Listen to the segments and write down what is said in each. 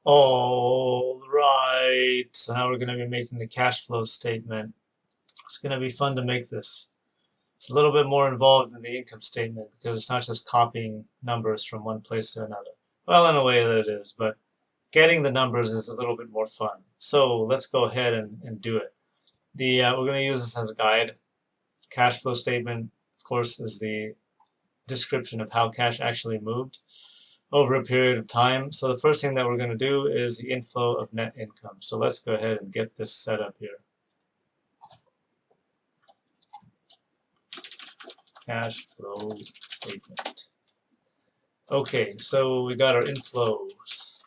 All right, so now we're going to be making the cash flow statement. It's going to be fun to make this. It's a little bit more involved than the income statement because it's not just copying numbers from one place to another. Well, in a way that it is, but getting the numbers is a little bit more fun. So let's go ahead and do it. We're going to use this as a guide. Cash flow statement, of course, is the description of how cash actually moved over a period of time. So the first thing that we're going to do is the inflow of net income. So let's go ahead and get this set up here. Cash flow statement. Okay, so we got our inflows.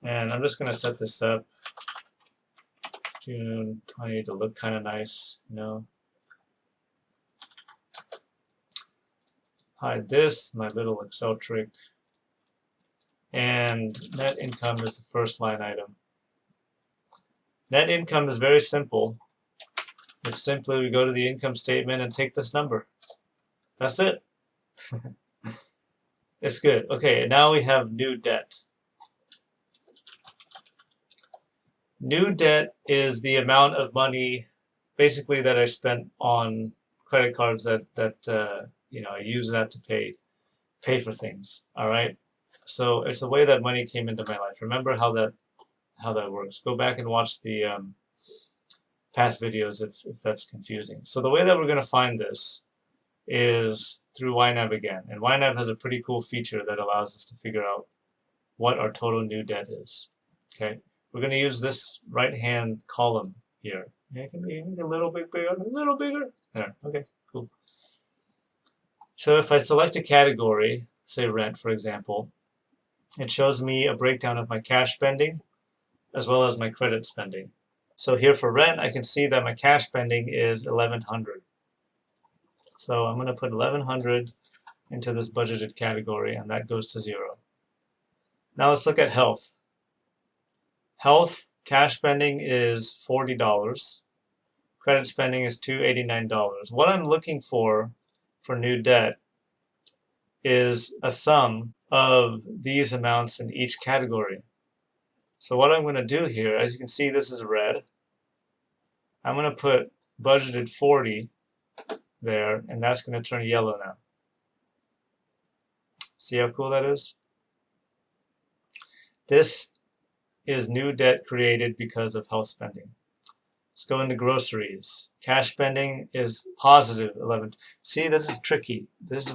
And I'm just going to set this up June 20 to look kind of nice, you know. Hide this, my little Excel trick. And net income is the first line item. Net income is very simple. It's simply we go to the income statement and take this number. That's it. It's good. Okay, now we have new debt. New debt is the amount of money basically that I spent on credit cards that I use that to pay for things. All right. So it's a way that money came into my life. Remember how that works. Go back and watch the past videos if that's confusing. So the way that we're going to find this is through YNAB again. And YNAB has a pretty cool feature that allows us to figure out what our total new debt is. Okay. We're going to use this right-hand column here. It can be a little bit bigger, a little bigger. There. Okay. Cool. So if I select a category, say rent, for example, it shows me a breakdown of my cash spending as well as my credit spending. So here for rent, I can see that my cash spending is $1,100. So I'm going to put $1,100 into this budgeted category, and that goes to 0. Now let's look at health. Health cash spending is $40. Credit spending is $289. What I'm looking for new debt is a sum of these amounts in each category. So what I'm going to do here, as you can see, this is red. I'm going to put budgeted 40 there, and that's going to turn yellow now. See how cool that is? This is new debt created because of health spending. Let's go into groceries. Cash spending is positive 11. See, this is tricky. This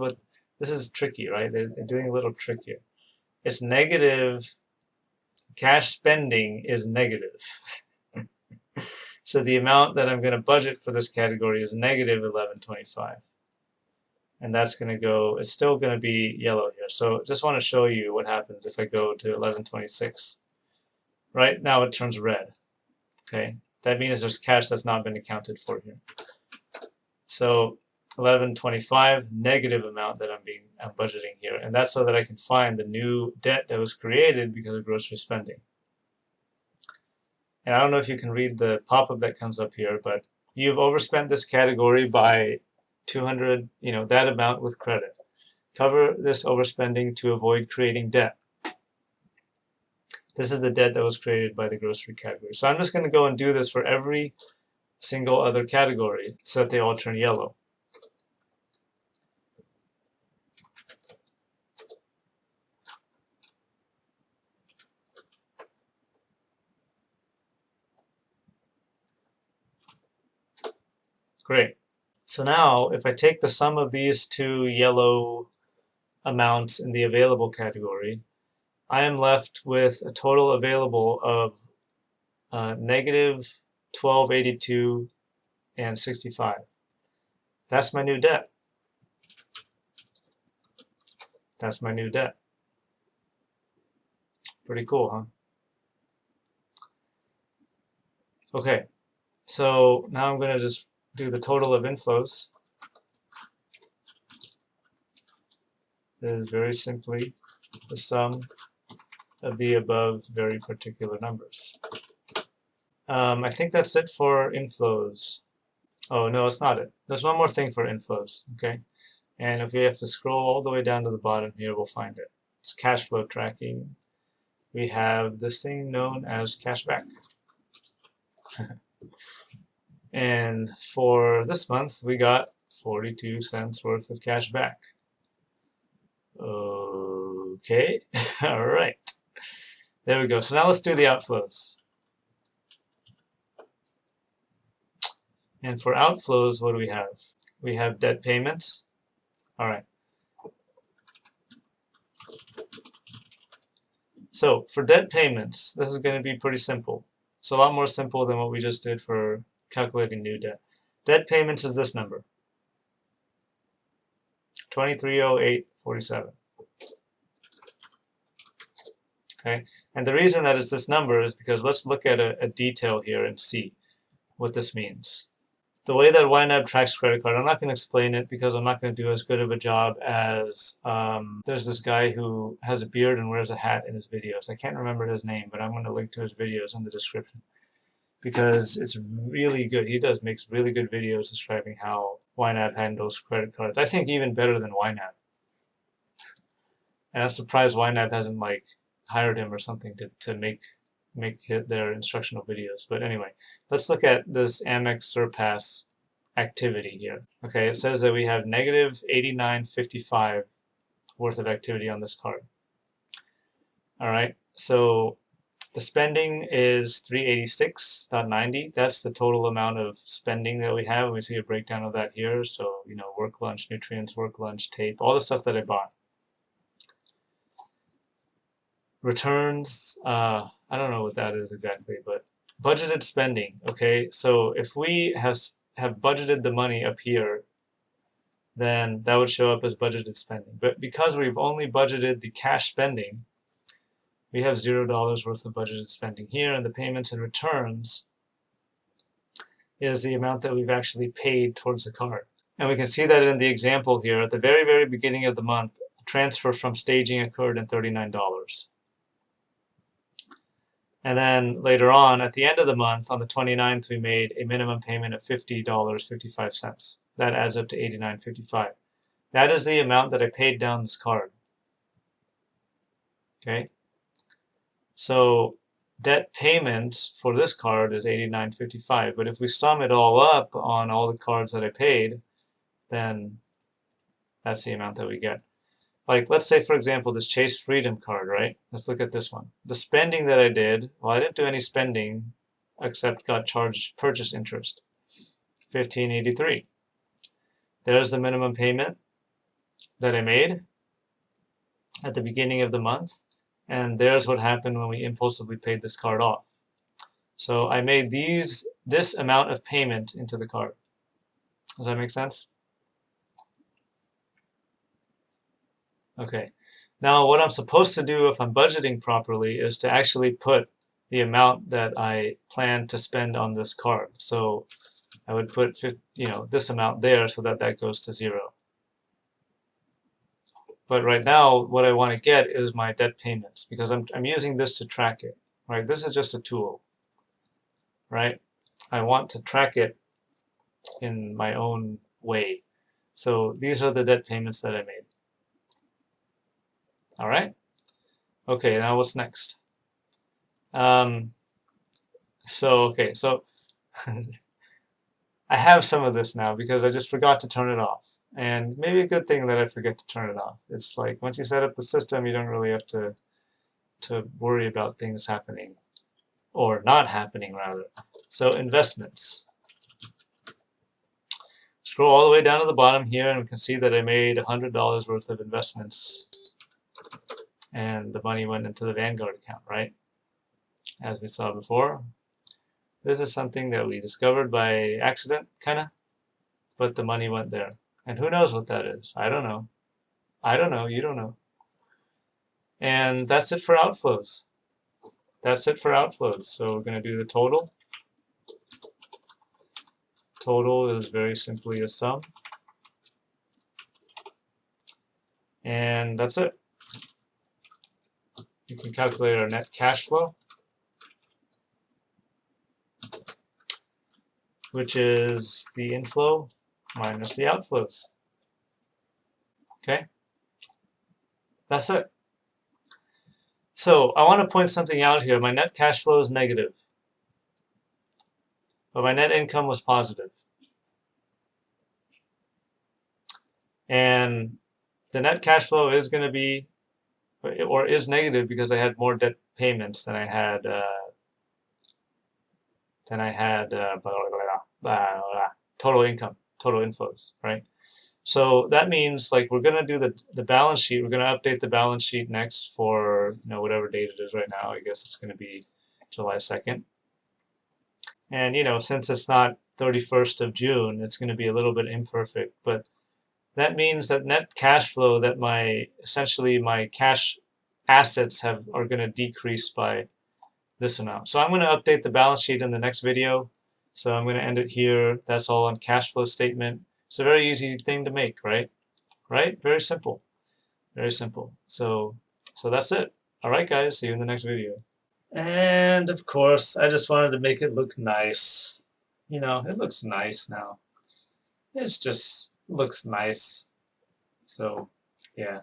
is tricky, right? They're doing a little trick here. It's negative. Cash spending is negative. So the amount that I'm going to budget for this category is negative 1125. And that's going to go, it's still going to be yellow here. So just want to show you what happens if I go to 1126. Right now it turns red. Okay. That means there's cash that's not been accounted for here. So 1125, negative amount that I'm budgeting here. And that's so that I can find the new debt that was created because of grocery spending. And I don't know if you can read the pop-up that comes up here, but you've overspent this category by 200, that amount with credit. Cover this overspending to avoid creating debt. This is the debt that was created by the grocery category. So I'm just going to go and do this for every single other category so that they all turn yellow. Great. So now if I take the sum of these two yellow amounts in the available category, I am left with a total available of negative 1282 and 65. That's my new debt. That's my new debt. Pretty cool, huh? Okay, so now I'm going to just do the total of inflows. It is very simply the sum of the above very particular numbers. I think that's it for inflows. Oh, no, it's not it. There's one more thing for inflows, okay? And if we have to scroll all the way down to the bottom here, we'll find it. It's cash flow tracking. we have this thing known as cashback. And for this month, we got 42 cents worth of cash back. Okay, all right. There we go. So now let's do the outflows. And for outflows, what do we have? We have debt payments. All right. So for debt payments, this is going to be pretty simple. It's a lot more simple than what we just did for calculating new debt. Debt payments is this number, 2308.47. Okay, and the reason that it's this number is because let's look at a detail here and see what this means. The way that YNAB tracks credit card, I'm not going to explain it because I'm not going to do as good of a job as there's this guy who has a beard and wears a hat in his videos. I can't remember his name, but I'm going to link to his videos in the description because it's really good. He makes really good videos describing how YNAB handles credit cards. I think even better than YNAB. And I'm surprised YNAB hasn't like hired him or something to make their instructional videos. But anyway, let's look at this Amex Surpass activity here. Okay, it says that we have negative 89.55 worth of activity on this card. All right, so the spending is 386.90. That's the total amount of spending that we have. We see a breakdown of that here. So, you know, work lunch, nutrients, work lunch, tape, all the stuff that I bought. Returns, I don't know what that is exactly, but budgeted spending. Okay, so if we have budgeted the money up here, then that would show up as budgeted spending. But because we've only budgeted the cash spending, we have $0 worth of budgeted spending here, and the payments and returns is the amount that we've actually paid towards the card. And we can see that in the example here, at the very, very beginning of the month, a transfer from staging occurred in $39. And then later on, at the end of the month, on the 29th, we made a minimum payment of $50.55. That adds up to $89.55. That is the amount that I paid down this card. Okay? So debt payments for this card is $89.55. But if we sum it all up on all the cards that I paid, then that's the amount that we get. Like, let's say, for example, this Chase Freedom card, right? Let's look at this one. The spending that I did, well, I didn't do any spending except got charged purchase interest, $15.83. There's the minimum payment that I made at the beginning of the month, and there's what happened when we impulsively paid this card off. So I made this amount of payment into the card. Does that make sense? Okay, now what I'm supposed to do if I'm budgeting properly is to actually put the amount that I plan to spend on this card. So I would put, you know, this amount there so that that goes to 0. But right now, what I want to get is my debt payments because I'm using this to track it, right? This is just a tool, right? I want to track it in my own way. So these are the debt payments that I made. All right. Okay, now what's next? So I have some of this now because I just forgot to turn it off. And maybe a good thing that I forget to turn it off. It's like once you set up the system, you don't really have to worry about things happening or not happening, rather. So investments. Scroll all the way down to the bottom here, and we can see that I made $100 worth of investments. And the money went into the Vanguard account, right? As we saw before. This is something that we discovered by accident, kind of, but the money went there. And who knows what that is? I don't know. I don't know. You don't know. And that's it for outflows. That's it for outflows. So we're going to do the total. Total is very simply a sum. And that's it. You can calculate our net cash flow, which is the inflow minus the outflows. Okay? That's it. So I want to point something out here. My net cash flow is negative, but my net income was positive. And the net cash flow is going to be, or is negative because I had more debt payments than I had blah, blah, blah, total income, total inflows, right? So that means like we're gonna do the balance sheet. We're gonna update the balance sheet next for whatever date it is right now. I guess it's gonna be July 2nd. And since it's not 31st of June, it's gonna be a little bit imperfect. But that means that net cash flow, that essentially my cash assets are gonna decrease by this amount. So I'm going to update the balance sheet in the next video. So I'm going to end it here. That's all on cash flow statement. It's a very easy thing to make, right? Right? Very simple. Very simple. So that's it. All right, guys. See you in the next video. And of course, I just wanted to make it look nice. It looks nice now. It looks nice. So, yeah.